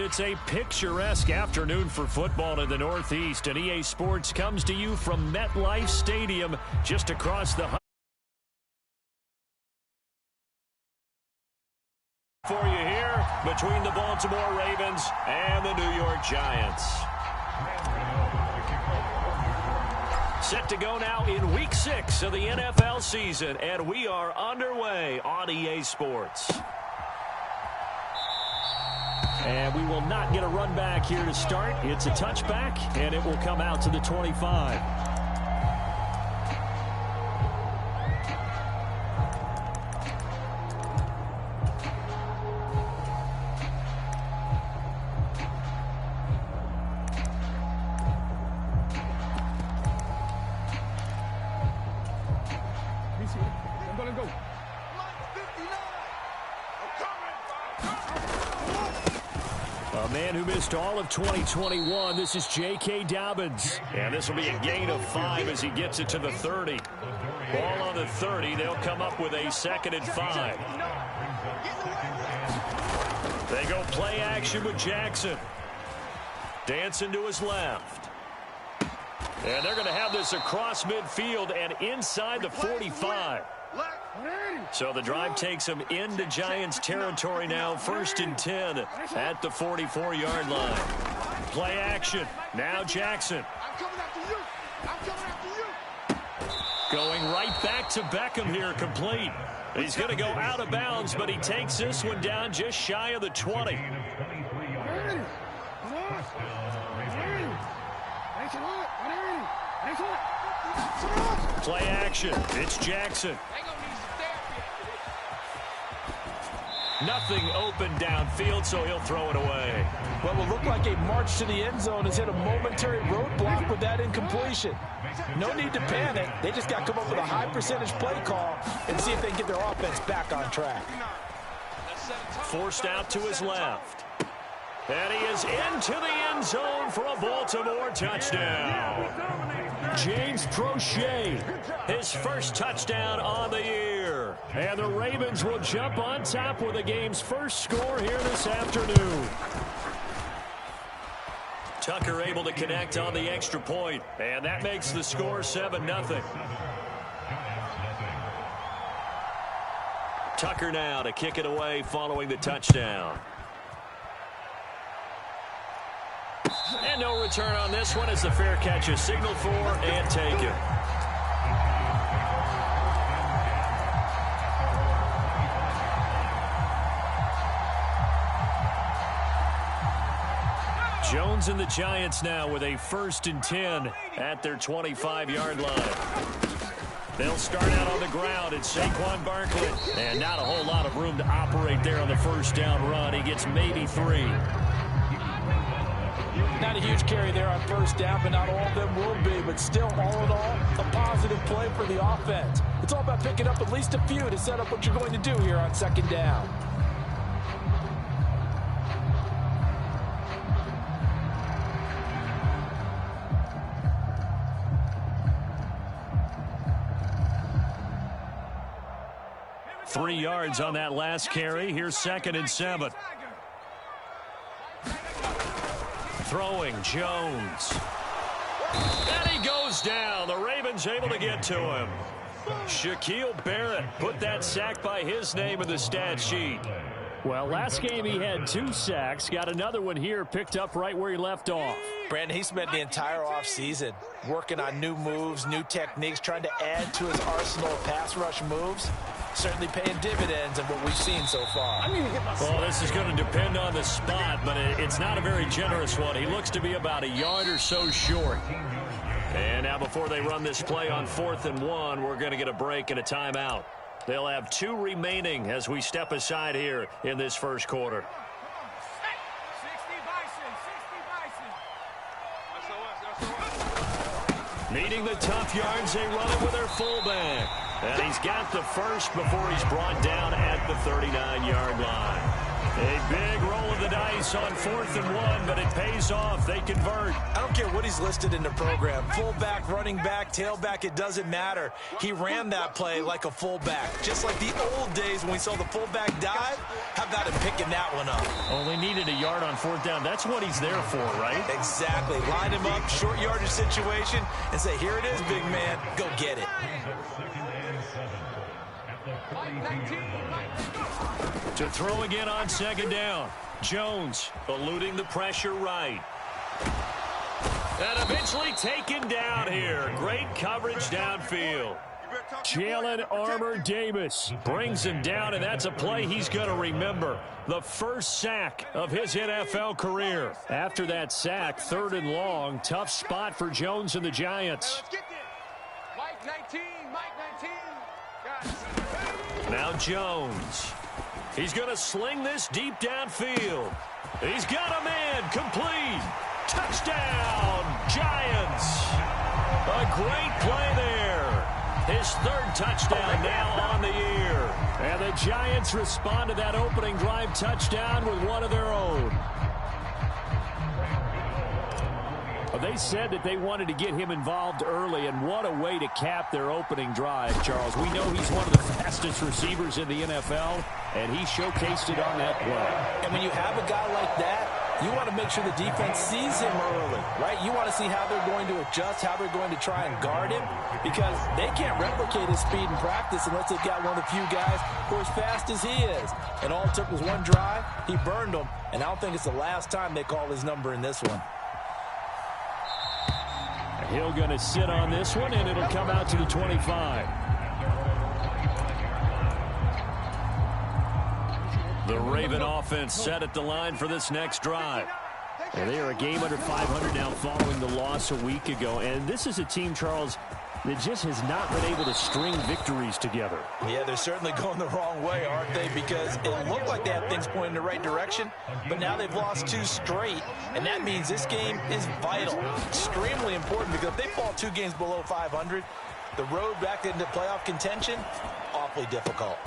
It's a picturesque afternoon for football in the Northeast, and EA Sports comes to you from MetLife Stadium just across the for you here between the Baltimore Ravens and the New York Giants. Set to go now in Week 6 of the NFL season, and we are underway on EA Sports. And we will not get a run back here to start. It's a touchback, and it will come out to the 25. A man who missed all of 2021, this is J.K. Dobbins. And this will be a gain of 5 as he gets it to the 30. Ball on the 30, they'll come up with a 2nd and 5. They go play action with Jackson. Dancing to his left. And they're going to have this across midfield and inside the 45. So the drive takes them into Giants territory now, 1st and 10 at the 44-yard line. Play action. Now Jackson. Going right back to Beckham here, complete. He's going to go out of bounds, but he takes this one down just shy of the 20. Play action. It's Jackson. Nothing open downfield, so he'll throw it away. Well, it will look like a march to the end zone has hit a momentary roadblock with that incompletion. No need to panic. They just got to come up with a high percentage play call and see if they can get their offense back on track. Forced out to his left. And he is into the end zone for a Baltimore touchdown. James Prochet, his first touchdown on the year. And the Ravens will jump on top with the game's first score here this afternoon. Tucker able to connect on the extra point, and that makes the score 7-0. Tucker now to kick it away following the touchdown. And no return on this one as the fair catch is signaled for and taken. Jones and the Giants now with a 1st and 10 at their 25-yard line. They'll start out on the ground. It's Saquon Barkley. And not a whole lot of room to operate there on the first down run. He gets maybe 3. Not a huge carry there on first down, but not all of them will be. But still, all in all, a positive play for the offense. It's all about picking up at least a few to set up what you're going to do here on 2nd down. Three yards on that last carry. Here's 2nd and 7. Throwing Jones. And he goes down. The Ravens able to get to him. Shaquille Barrett put that sack by his name in the stat sheet. Well, last game he had 2 sacks. Got another one here picked up right where he left off. Brandon, he spent the entire offseason working on new moves, new techniques, trying to add to his arsenal of pass rush moves. Certainly paying dividends in what we've seen so far. Well, this is going to depend on the spot, but it's not a very generous one. He looks to be about a yard or so short. And now before they run this play on 4th and 1, we're going to get a break and a timeout. They'll have 2 remaining as we step aside here in this first quarter. Needing the tough yards, they run it with their fullback. And he's got the first before he's brought down at the 39-yard line. A big roll of the dice on 4th and 1, but it pays off. They convert. I don't care what he's listed in the program. Fullback, running back, tailback, it doesn't matter. He ran that play like a fullback. Just like the old days when we saw the fullback dive. How about him picking that one up? Only needed a yard on 4th down. That's what he's there for, right? Exactly. Line him up, short yardage situation, and say, here it is, big man. Go get it. To throw again on 2nd down. Jones eluding the pressure right. And eventually taken down here. Great coverage downfield. Jalen Armour-Davis brings him down, and that's a play he's going to remember. The first sack of his NFL career. After that sack, 3rd and long, tough spot for Jones and the Giants. Mike 19, Mike 19. Now Jones. He's going to sling this deep downfield. He's got a man complete. Touchdown, Giants. A great play there. His 3rd touchdown now on the year. And the Giants respond to that opening drive touchdown with one of their own. They said that they wanted to get him involved early, and what a way to cap their opening drive, Charles. We know he's one of the fastest receivers in the NFL, and he showcased it on that play. And when you have a guy like that, you want to make sure the defense sees him early, right? You want to see how they're going to adjust, how they're going to try and guard him, because they can't replicate his speed in practice unless they've got one of the few guys who are as fast as he is. And all it took was one drive. He burned them, and I don't think it's the last time they call his number in this one. He'll going to sit on this one, and it'll come out to the 25. The Raven offense set at the line for this next drive. And they are a game under 500 now following the loss a week ago. And this is a team, Charles, that just has not been able to string victories together. Yeah, they're certainly going the wrong way, aren't they? Because it looked like they had things pointing in the right direction, but now they've lost 2 straight, and that means this game is vital, extremely important, because if they fall 2 games below 500, the road back into playoff contention, awfully difficult.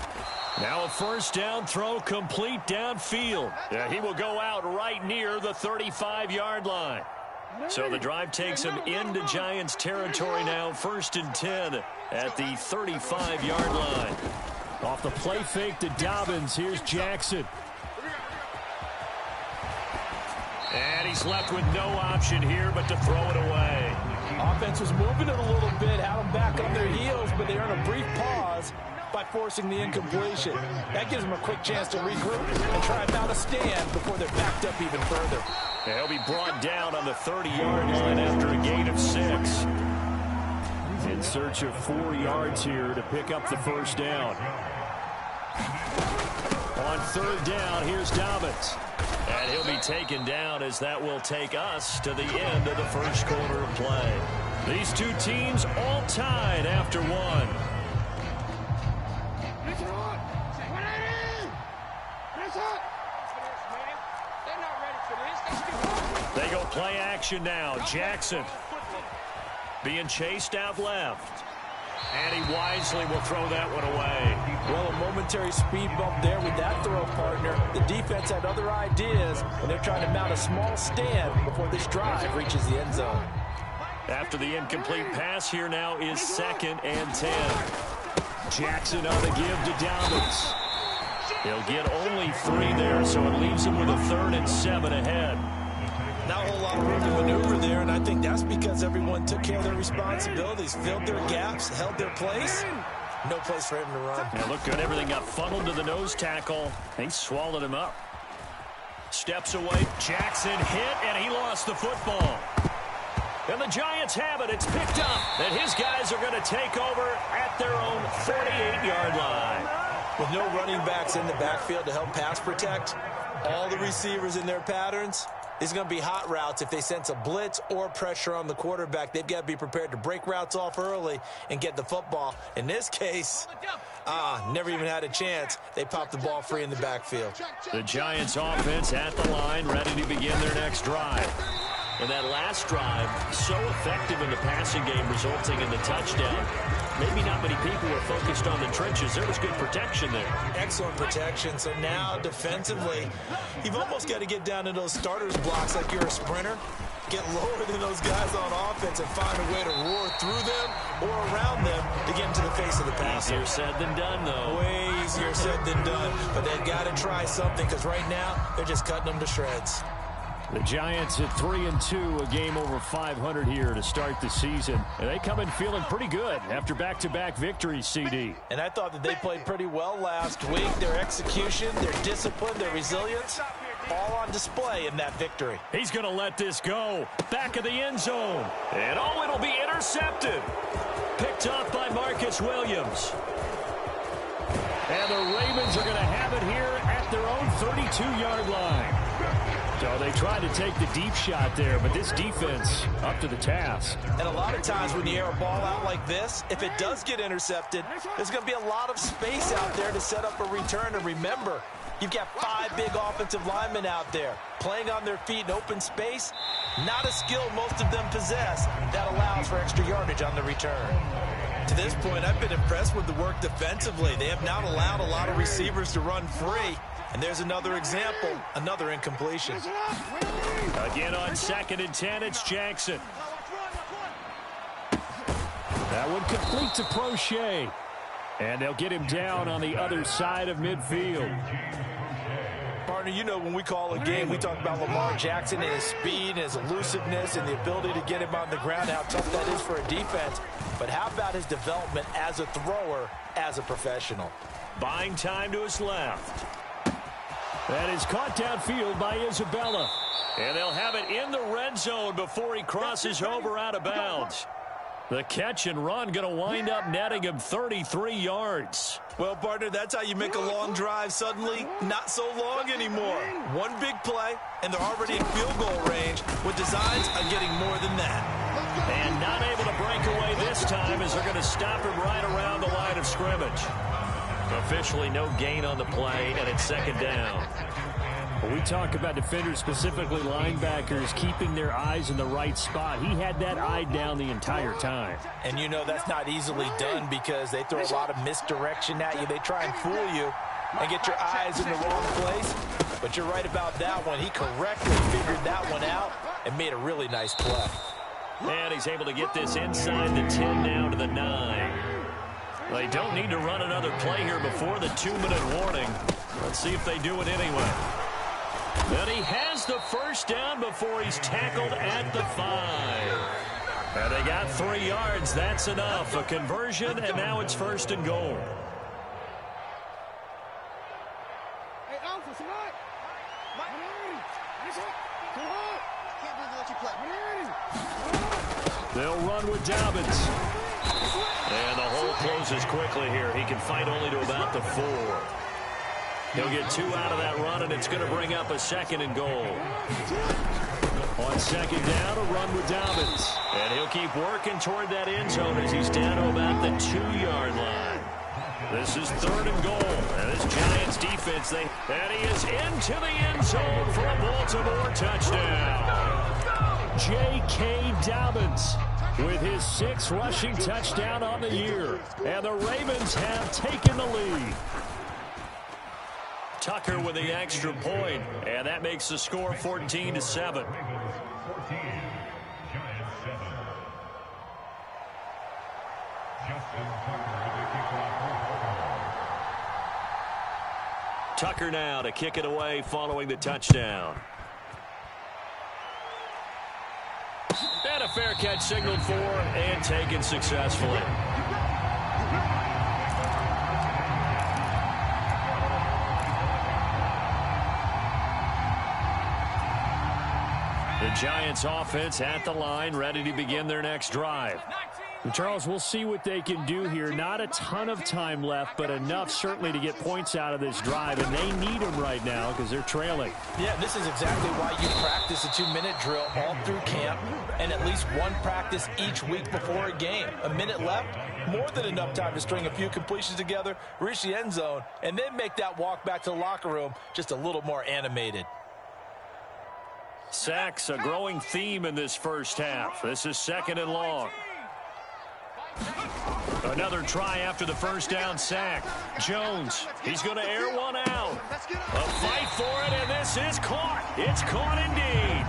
Now a 1st down throw complete downfield. Yeah, he will go out right near the 35-yard line. So the drive takes him into Giants territory now. 1st and 10 at the 35-yard line. Off the play fake to Dobbins. Here's Jackson. And he's left with no option here but to throw it away. Offense was moving it a little bit, had them back on their heels, but they earn a brief pause by forcing the incompletion. That gives them a quick chance to regroup and try and mount a stand before they're backed up even further. And he'll be brought down on the 30-yard line after a gain of 6. In search of 4 yards here to pick up the 1st down. On 3rd down, here's Dobbins. And he'll be taken down as that will take us to the end of the 1st quarter of play. These 2 teams all tied after 1. They go play action now. Jackson being chased out left. And he wisely will throw that one away. Well, a momentary speed bump there with that throw partner. The defense had other ideas, and they're trying to mount a small stand before this drive reaches the end zone. After the incomplete pass, here now is 2nd and 10. Jackson on the give to Dobbins. He'll get only 3 there, so it leaves him with a 3rd and 7 ahead. Not a whole lot of room to maneuver there, and I think that's because everyone took care of their responsibilities, filled their gaps, held their place. No place for him to run. Yeah, look good. Everything got funneled to the nose tackle. He swallowed him up. Steps away. Jackson hit, and he lost the football. And the Giants have it. It's picked up. And his guys are going to take over at their own 48-yard line. With no running backs in the backfield to help pass protect, all the receivers in their patterns, these are going to be hot routes. If they sense a blitz or pressure on the quarterback, they've got to be prepared to break routes off early and get the football. In this case, never even had a chance. They popped the ball free in the backfield. The Giants offense at the line, ready to begin their next drive. And that last drive, so effective in the passing game, resulting in the touchdown. Maybe not many people were focused on the trenches. There was good protection there. Excellent protection. So now, defensively, you've almost got to get down to those starters blocks like you're a sprinter. Get lower than those guys on offense and find a way to roar through them or around them to get into the face of the passer. Easier said than done, though. Way easier said than done. But they've got to try something because right now, they're just cutting them to shreds. The Giants at 3-2, a game over 500 here to start the season. And they come in feeling pretty good after back-to-back victories, CD. And I thought that they played pretty well last week. Their execution, their discipline, their resilience, all on display in that victory. He's going to let this go. Back of the end zone. And oh, it'll be intercepted. Picked off by Marcus Williams. And the Ravens are going to have it here at their own 32-yard line. So they tried to take the deep shot there, but this defense up to the task. And a lot of times when you air a ball out like this, if it does get intercepted, there's going to be a lot of space out there to set up a return. And remember, you've got 5 big offensive linemen out there playing on their feet in open space. Not a skill most of them possess that allows for extra yardage on the return. To this point, I've been impressed with the work defensively. They have not allowed a lot of receivers to run free. And there's another example, another incompletion. Again on 2nd and 10, it's Jackson. That one complete to Prochet. And they'll get him down on the other side of midfield. Partner, you know when we call a game, we talk about Lamar Jackson and his speed and his elusiveness and the ability to get him on the ground, how tough that is for a defense. But how about his development as a thrower, as a professional? Buying time to his left. That is caught downfield by Isabella. And they'll have it in the red zone before he crosses over out of bounds. The catch and run going to wind up netting him 33 yards. Well, partner, that's how you make a long drive suddenly not so long anymore. One big play, and they're already in field goal range with designs on getting more than that. And not able to break away this time as they're going to stop him right around the line of scrimmage. Officially no gain on the play, and it's 2nd down. When we talk about defenders, specifically linebackers, keeping their eyes in the right spot, he had that eye down the entire time. And you know that's not easily done because they throw a lot of misdirection at you. They try and fool you and get your eyes in the wrong place. But you're right about that one. He correctly figured that one out and made a really nice play. And he's able to get this inside the 10 now to the 9. They don't need to run another play here before the 2-minute warning. Let's see if they do it anyway. And he has the first down before he's tackled at the 5. And they got 3 yards. That's enough. A conversion, and now it's 1st and goal. They'll run with Dobbins. And the hole closes quickly here. He can fight only to about the 4. He'll get 2 out of that run, and it's going to bring up a 2nd and goal. On 2nd down, a run with Dobbins. And he'll keep working toward that end zone as he's down to about the 2-yard line. This is 3rd and goal. And this Giants defense, and he is into the end zone for a Baltimore touchdown. J.K. Dobbins with his 6th rushing touchdown on the year. And the Ravens have taken the lead. Tucker with the extra point, and that makes the score 14-7. Tucker now to kick it away following the touchdown. And a fair catch signaled for and taken successfully. The Giants offense at the line, ready to begin their next drive. And Charles, we'll see what they can do here. Not a ton of time left, but enough certainly to get points out of this drive, and they need them right now because they're trailing. Yeah, this is exactly why you practice a 2-minute drill all through camp and at least one practice each week before a game. A minute left, more than enough time to string a few completions together, reach the end zone, and then make that walk back to the locker room just a little more animated. Sacks, a growing theme in this first half. This is 2nd and long. Another try after the first down sack. Jones, he's going to air one out. A fight for it, and this is caught. It's caught indeed.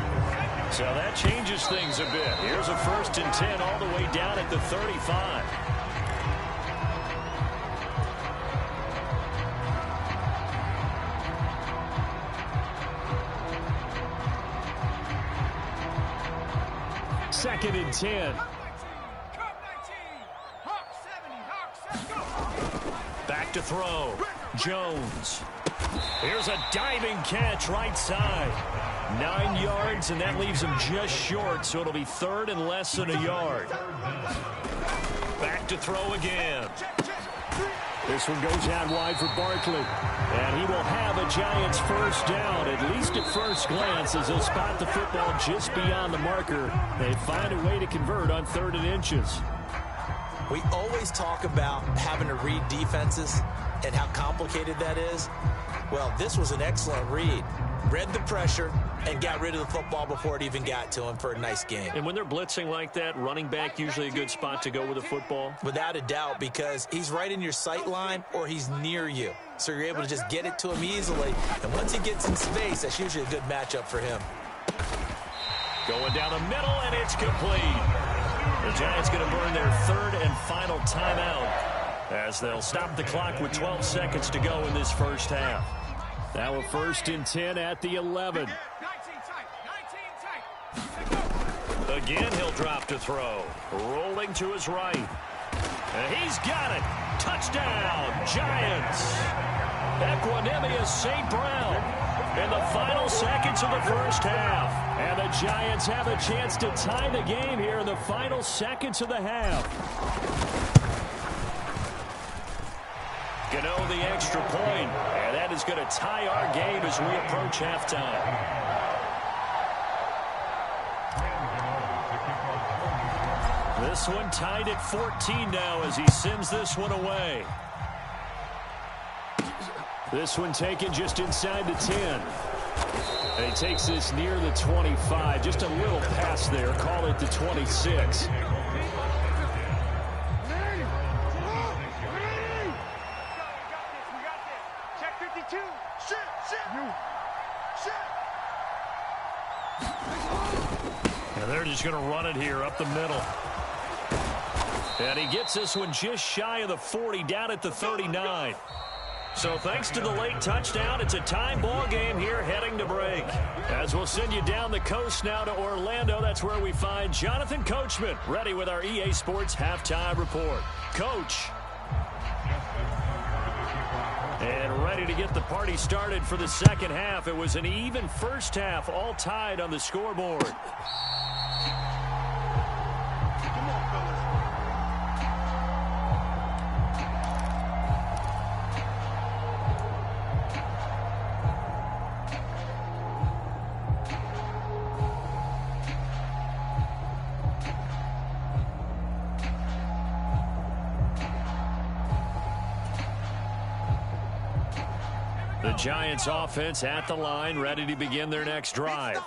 So that changes things a bit. Here's a 1st and 10 all the way down at the 35. Second and 10. Back to throw. Jones. Here's a diving catch right side. 9 yards, and that leaves him just short, so it'll be 3rd and less than a yard. Back to throw again. This one goes out wide for Barkley. And he will have a Giants first down, at least at first glance, as they'll spot the football just beyond the marker. They find a way to convert on 3rd and inches. We always talk about having to read defenses and how complicated that is. Well, this was an excellent read. Read the pressure and got rid of the football before it even got to him for a nice game. And when they're blitzing like that, running back usually a good spot to go with the football? Without a doubt, because he's right in your sight line or he's near you. So you're able to just get it to him easily. And once he gets in space, that's usually a good matchup for him. Going down the middle, and it's complete. The Giants going to burn their 3rd and final timeout as they'll stop the clock with 12 seconds to go in this first half. Now a 1st and 10 at the 11. Again, he'll drop to throw. Rolling to his right. And he's got it. Touchdown, Giants. Equanimous St. Brown in the final seconds of the first half. And the Giants have a chance to tie the game here in the final seconds of the half. Gano the extra point, and that is going to tie our game as we approach halftime. This one tied at 14 now as he sends this one away. This one taken just inside the 10. And he takes this near the 25. Just a little pass there. Call it the 26. And they're just going to run it here up the middle. And he gets this one just shy of the 40, down at the 39. So thanks to the late touchdown, it's a tie ball game here heading to break. As we'll send you down the coast now to Orlando, that's where we find Jonathan Coachman, ready with our EA Sports Halftime Report. Coach. And ready to get the party started for the second half. It was an even first half, all tied on the scoreboard. The Giants offense at the line, ready to begin their next drive.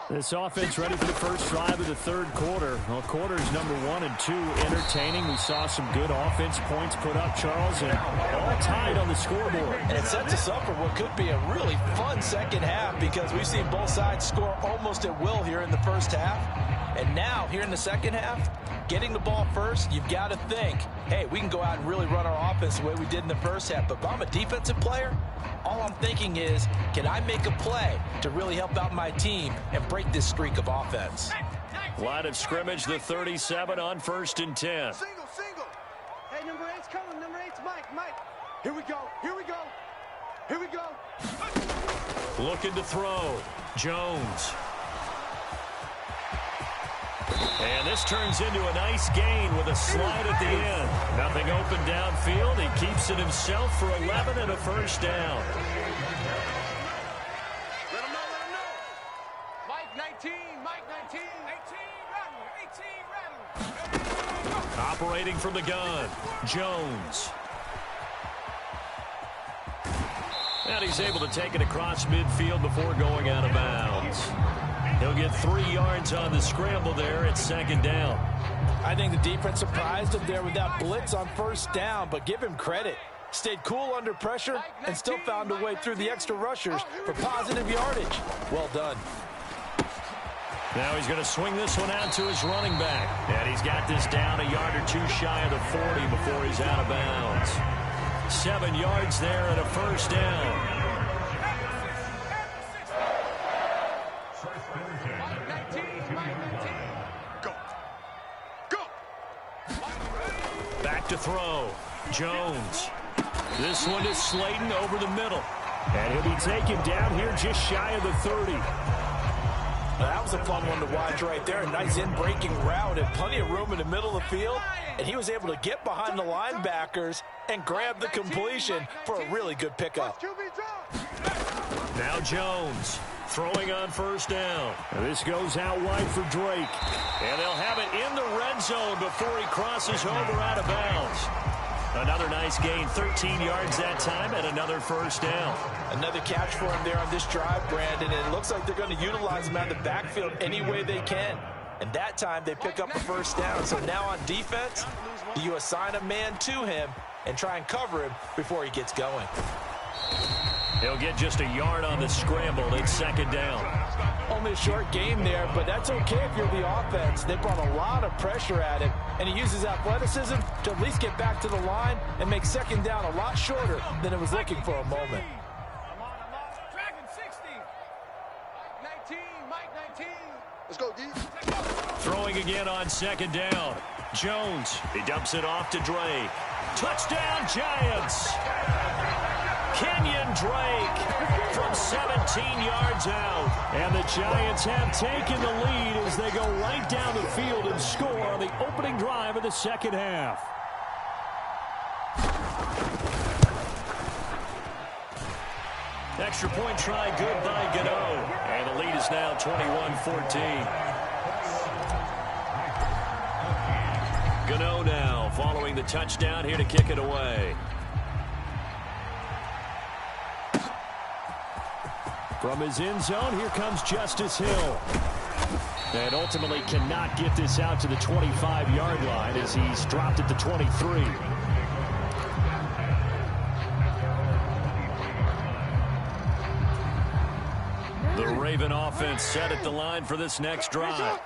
This offense ready for the first drive of the third quarter. Well, quarters number 1 and 2 entertaining. We saw some good offense points put up, Charles, and all tied on the scoreboard. And it sets us up for what could be a really fun second half because we've seen both sides score almost at will here in the first half. And now, here in the second half, getting the ball first, you've got to think, hey, we can go out and really run our offense the way we did in the first half. But if I'm a defensive player, all I'm thinking is, can I make a play to really help out my team and break this streak of offense? Line of scrimmage, the 37 on 1st and 10. Single. Hey, number 8's coming. Number 8's Mike. Here we go. Looking to throw. Jones. And this turns into a nice gain with a slide at the end. Nothing open downfield. He keeps it himself for 11 and a first down. Let him know. Mike 19. 18 Rattler. Operating from the gun. Jones. And he's able to take it across midfield before going out of bounds. He'll get 3 yards on the scramble there at second down. I think the defense surprised him there with that blitz on first down, but give him credit. Stayed cool under pressure and still found a way through the extra rushers for positive yardage. Well done. Now he's going to swing this one out to his running back. And he's got this down a yard or 2 shy of the 40 before he's out of bounds. 7 yards there and a first down. Back to throw. Jones. This one is Slayton over the middle. And he'll be taken down here just shy of the 30. That was a fun one to watch right there. A nice in-breaking route and plenty of room in the middle of the field. And he was able to get behind the linebackers and grab the completion for a really good pickup. Now Jones throwing on first down. And this goes out wide for Drake. And they'll have it in the red zone before he crosses over out of bounds. Another nice gain, 13 yards that time, and another first down. Another catch for him there on this drive, Brandon, and it looks like they're going to utilize him out of the backfield any way they can. And that time they pick up a first down. So now on defense, you assign a man to him and try and cover him before he gets going. He'll get just a yard on the scramble. It's second down. Only a short game there, but that's okay if you're the offense. They brought a lot of pressure at him, and he uses athleticism to at least get back to the line and make second down a lot shorter than it was looking for a moment. Let's go, D. Throwing again on second down. Jones, he dumps it off to Drake. Touchdown, Giants! Kenyon Drake from 17 yards out. And the Giants have taken the lead as they go right down the field and score on the opening drive of the second half. Extra point try good by Gano. And the lead is now 21-14. Gano now following the touchdown here to kick it away. From his end zone, here comes Justice Hill. And ultimately cannot get this out to the 25-yard line as he's dropped at the 23. The Raven offense set at the line for this next drive.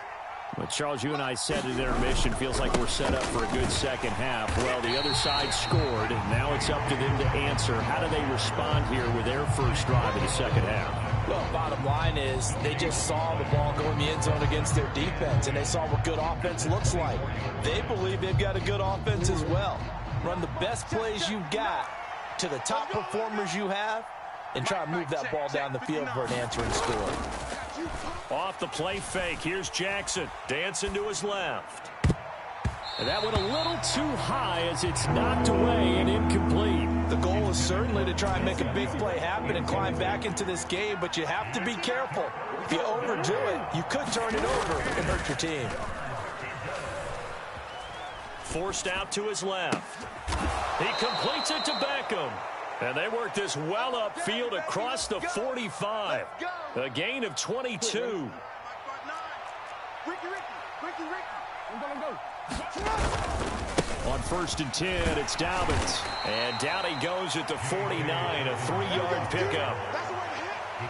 Well, Charles, you and I said at intermission, feels like we're set up for a good second half. Well, the other side scored, and now it's up to them to answer. How do they respond here with their first drive of the second half? Well, bottom line is they just saw the ball go in the end zone against their defense, and they saw what good offense looks like. They believe they've got a good offense as well. Run the best plays you've got to the top performers you have, and try to move that ball down the field for an answering score. Off the play fake, here's Jackson. Dancing to his left. And that went a little too high as it's knocked away and incomplete. The goal is certainly to try and make a big play happen and climb back into this game, but you have to be careful. If you overdo it, you could turn it over and hurt your team. Forced out to his left. He completes it to Beckham. And they work this well upfield across the 45. A gain of 22. On 1st and 10, it's Dobbins. And down he goes at the 49, a 3-yard pickup.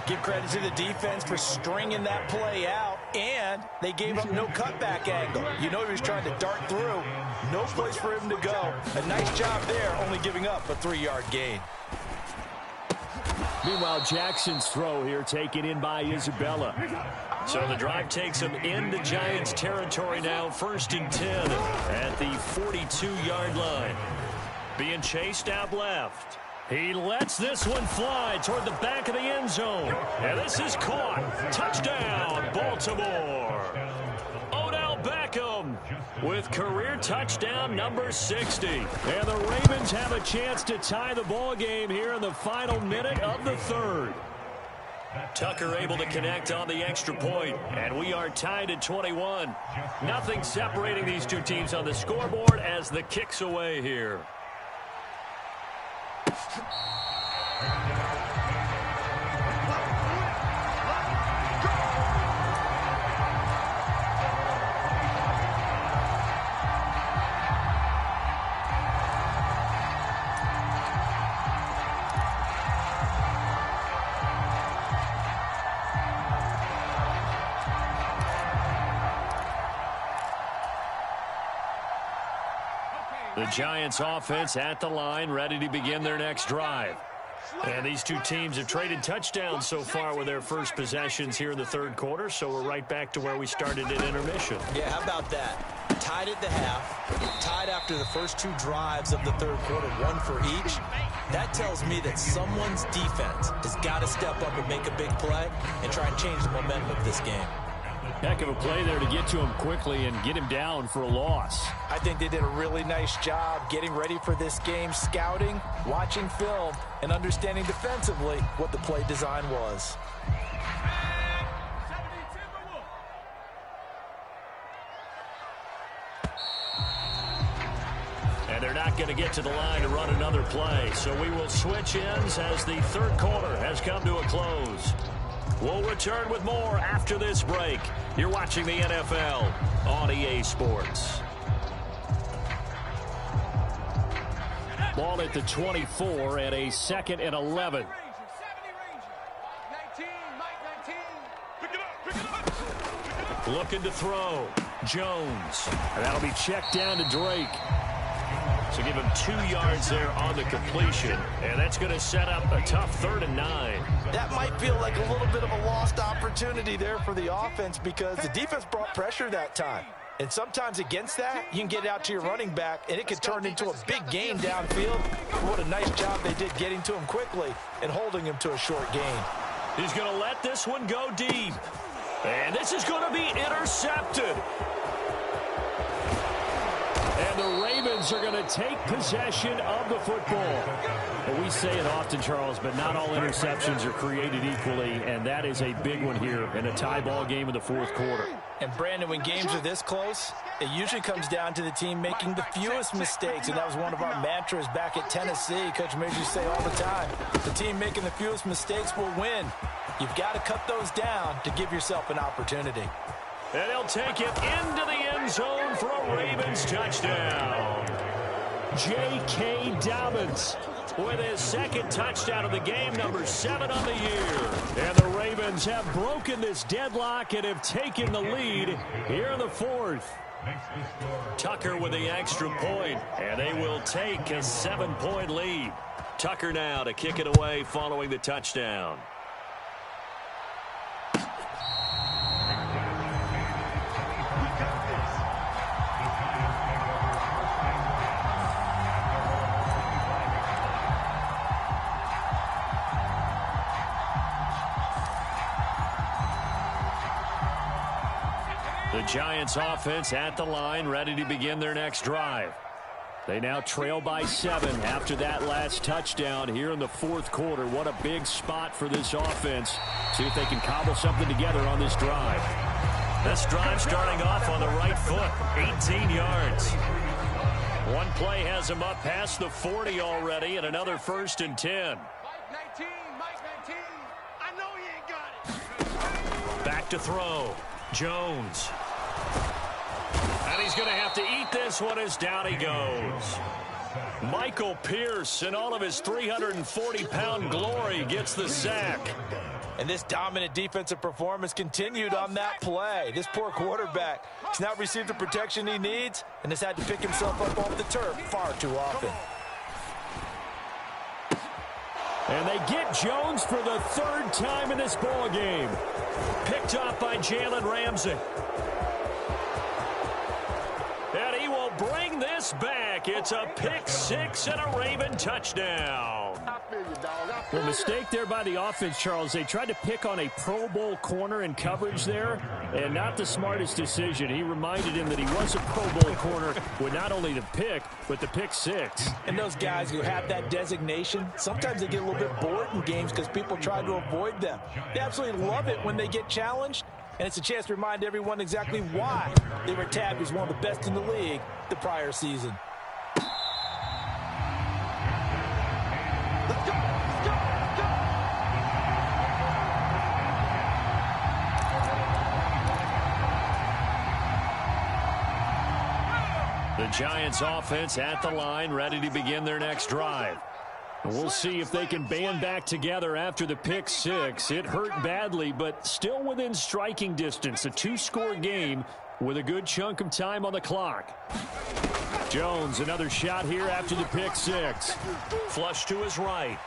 Give credit to the defense for stringing that play out, and they gave up no cutback angle. You know he was trying to dart through. No place for him to go. A nice job there, only giving up a 3-yard gain. Meanwhile, Jackson's throw here taken in by Isabella. So the drive takes him into Giants territory now, 1st and 10 at the 42-yard line. Being chased out left. He lets this one fly toward the back of the end zone. And this is caught. Touchdown, Baltimore. Odell Beckham with career touchdown number 60. And the Ravens have a chance to tie the ball game here in the final minute of the 3rd. Tucker able to connect on the extra point, and we are tied at 21. Nothing separating these two teams on the scoreboard as the kick's away here. The Giants offense at the line, ready to begin their next drive. And these two teams have traded touchdowns so far with their first possessions here in the third quarter, so we're right back to where we started at intermission. Yeah, how about that? Tied at the half, tied after the first two drives of the third quarter, one for each. That tells me that someone's defense has got to step up and make a big play and try and change the momentum of this game. Heck of a play there to get to him quickly and get him down for a loss. I think they did a really nice job getting ready for this game, scouting, watching film, and understanding defensively what the play design was. And they're not going to get to the line to run another play, so we will switch ends as the third quarter has come to a close. We'll return with more after this break. You're watching the NFL on EA Sports. Ball at the 24 and a 2nd and 11. Looking to throw. Jones. And that'll be checked down to Drake. So give him 2 yards there on the completion. And that's going to set up a tough 3rd and 9. That might feel like a little bit of a lost opportunity there for the offense because the defense brought pressure that time. And sometimes against that, you can get out to your running back, and it could turn into a big gain downfield. What a nice job they did getting to him quickly and holding him to a short gain. He's going to let this one go deep. And this is going to be intercepted. And the Ravens are going to take possession of the football. Well, we say it often, Charles, but not all interceptions are created equally, and that is a big one here in a tie ball game in the fourth quarter. And, Brandon, when games are this close, it usually comes down to the team making the fewest mistakes, and that was one of our mantras back at Tennessee. Coach Major used to say all the time, the team making the fewest mistakes will win. You've got to cut those down to give yourself an opportunity. And he'll take it into the end zone for a Ravens touchdown. J.K. Dobbins with his 2nd touchdown of the game, number 7 on the year. And the Ravens have broken this deadlock and have taken the lead here in the 4th. Tucker with the extra point, and they will take a 7-point lead. Tucker now to kick it away following the touchdown. The Giants offense at the line, ready to begin their next drive. They now trail by 7 after that last touchdown here in the 4th quarter. What a big spot for this offense. See if they can cobble something together on this drive. This drive starting off on the right foot, 18 yards. One play has them up past the 40 already, and another 1st and 10. Mike 19. I know you ain't got it. Back to throw. Jones. And he's going to have to eat this one as down he goes. Michael Pierce, in all of his 340-pound glory, gets the sack. And this dominant defensive performance continued on that play. This poor quarterback has not received the protection he needs and has had to pick himself up off the turf far too often. And they get Jones for the 3rd time in this ball game. Picked off by Jalen Ramsey. And he will bring this back. It's a pick 6 and a Raven touchdown. Well, mistake there by the offense, Charles. They tried to pick on a Pro Bowl corner in coverage there, and not the smartest decision. He reminded him that he was a Pro Bowl corner with not only the pick, but the pick 6. And those guys who have that designation, sometimes they get a little bit bored in games because people try to avoid them. They absolutely love it when they get challenged, and it's a chance to remind everyone exactly why they were tabbed as one of the best in the league the prior season. Let's go. Let's go. Let's go. The Giants offense at the line, ready to begin their next drive. We'll see if they can band back together after the pick 6. It hurt badly, but still within striking distance. A 2-score game with a good chunk of time on the clock. Jones, another shot here after the pick six. Flush to his right.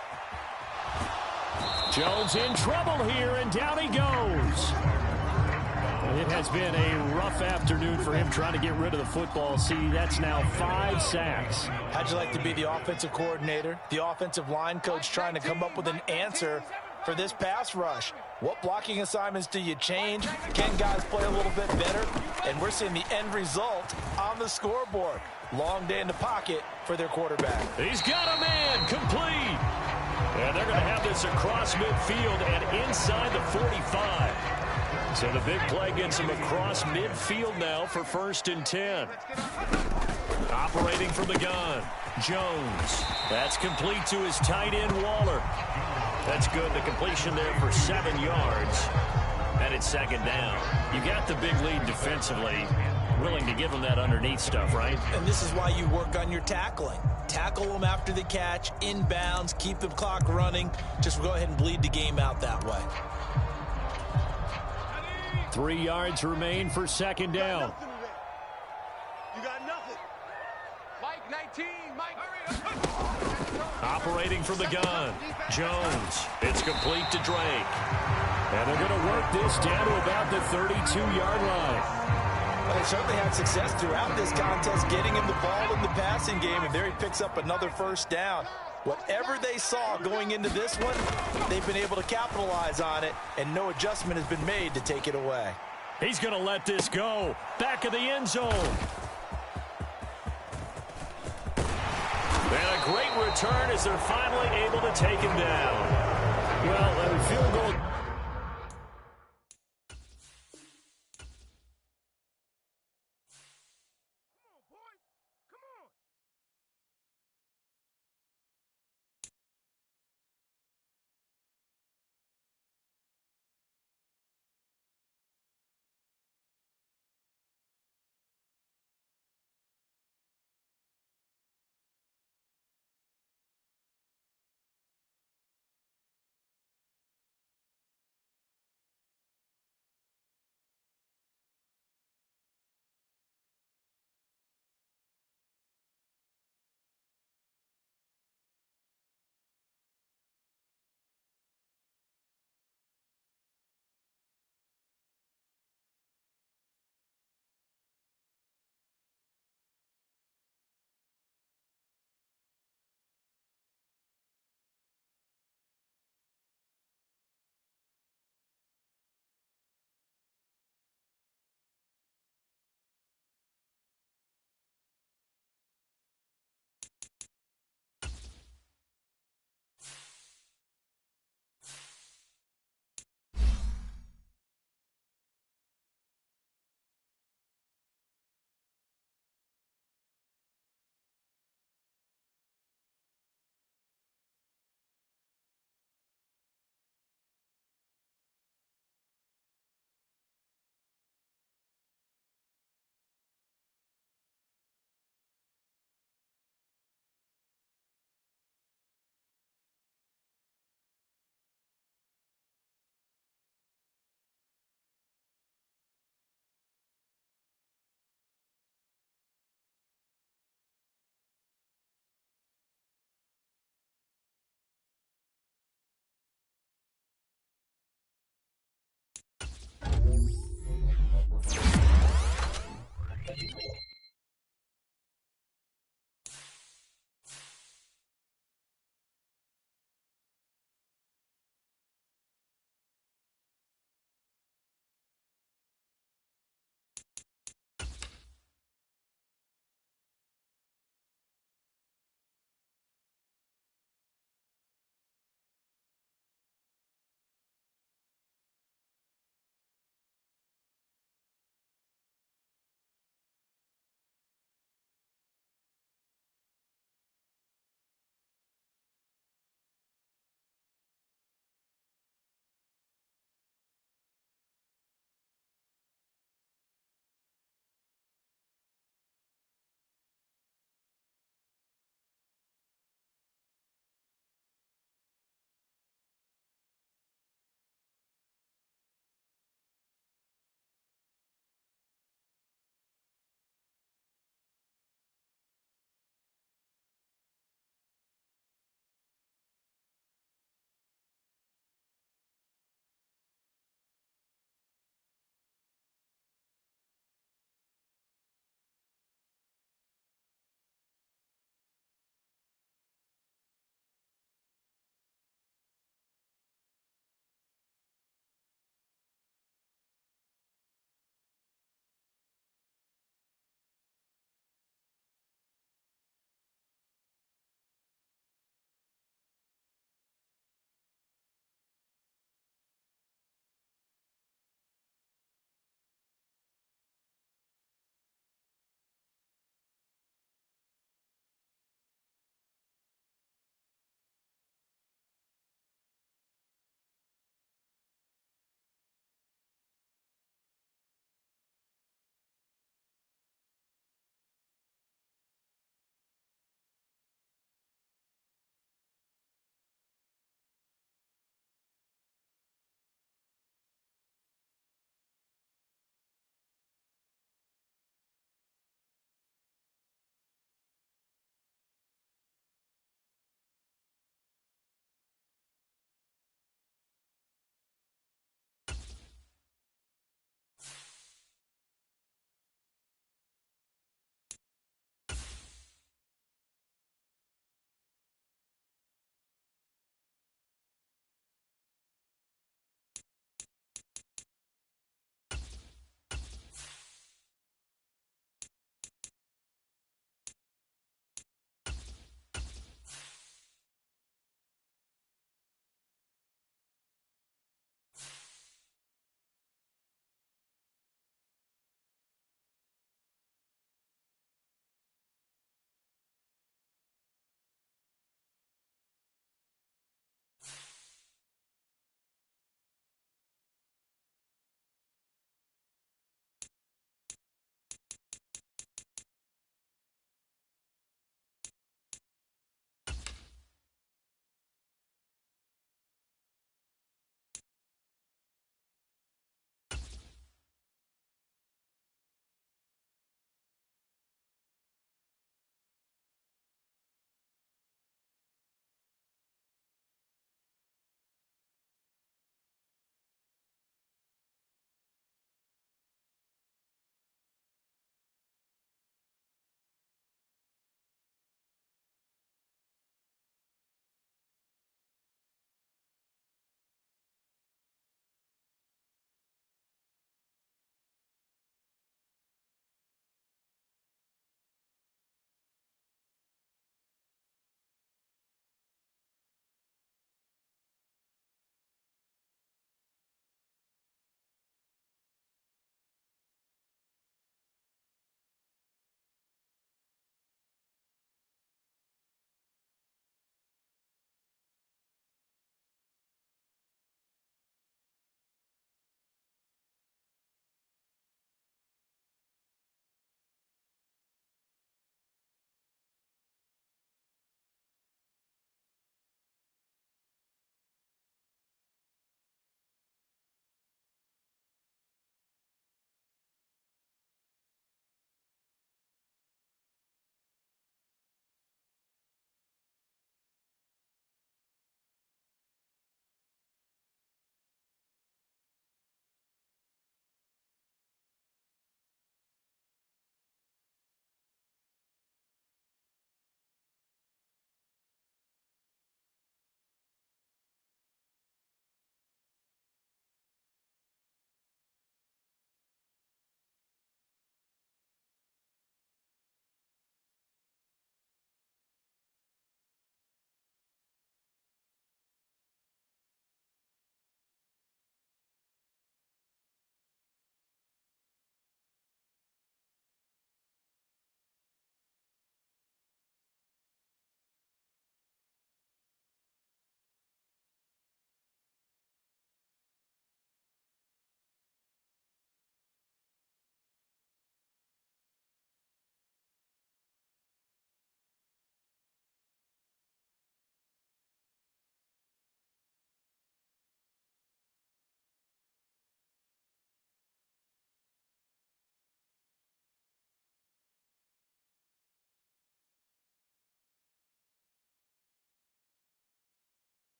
Jones in trouble here, and down he goes. It has been a rough afternoon for him trying to get rid of the football. See, that's now 5 sacks. How'd you like to be the offensive coordinator, the offensive line coach trying to come up with an answer for this pass rush? What blocking assignments do you change? Can guys play a little bit better? And we're seeing the end result on the scoreboard. Long day in the pocket for their quarterback. He's got a man, complete. And they're going to have this across midfield and inside the 45. So the big play gets him across midfield now for 1st and 10. Operating from the gun, Jones. That's complete to his tight end, Waller. That's good. The completion there for 7 yards. And it's 2nd down. You got the big lead defensively. Willing to give them that underneath stuff, right? And this is why you work on your tackling. Tackle them after the catch, inbounds, keep the clock running. Just go ahead and bleed the game out that way. 3 yards remain for 2nd down. You got nothing. Mike 19, Mike. Operating from the gun, Jones. It's complete to Drake. And they're going to work this down to about the 32-yard line. Well, they certainly had success throughout this contest getting him the ball in the passing game, and there he picks up another 1st down. Whatever they saw going into this one, they've been able to capitalize on it, and no adjustment has been made to take it away. He's going to let this go. Back of the end zone. And a great return as they're finally able to take him down. Well, a field goal.